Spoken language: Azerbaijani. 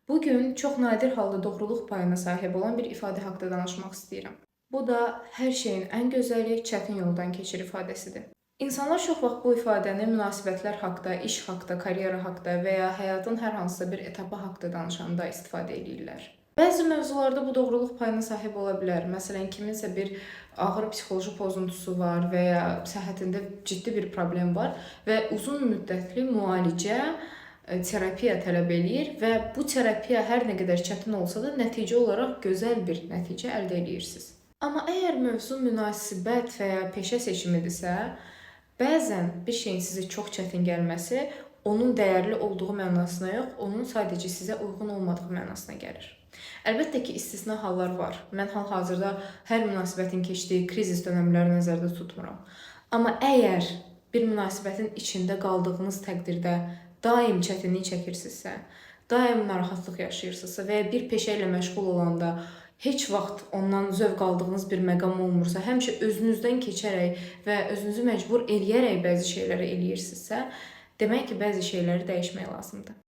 Bugün çox nadir halda doğruluq payına sahib olan bir ifadə haqqında danışmaq istəyirəm. Bu da hər şeyin ən gözəli çətin yoldan keçir ifadəsidir. İnsanlar çox vaxt bu ifadəni münasibətlər haqqında, iş haqqında, karyera haqqında və ya həyatın hər hansısa bir etapı haqqında danışanda istifadə edirlər. Bəzi mövzularda bu doğruluq payına sahib ola bilər. Məsələn, kiminsə bir ağır psixoloji pozuntusu var və ya səhhətində ciddi bir problem var və uzun müddətli müalicə terapiya tələb eləyir və bu terapiya hər nə qədər çətin olsa da nəticə olaraq gözəl bir nəticə əldə edirsiniz. Amma əgər mövzu münasibət və ya peşə seçimidirsə, bəzən bir şeyin sizə çox çətin gəlməsi onun dəyərli olduğu mənasına yox, onun sadəcə sizə uyğun olmadığı mənasına gəlir. Əlbəttə ki, istisna hallar var. Mən hal-hazırda hər münasibətin keçdiyi krizis dönəmləri nəzərdə tutmuram. Amma əgər bir münasibətin içində qaldığınız təqdirdə daim çətinlik çəkirsinizsə, daim narahatlıq yaşayırsınızsa və ya bir peşə ilə məşğul olanda heç vaxt ondan zövq aldığınız bir məqam olmursa, həmişə özünüzdən keçərək və özünüzü məcbur eləyərək bəzi şeyləri eləyirsinizsə, demək ki, bəzi şeyləri dəyişmək lazımdır.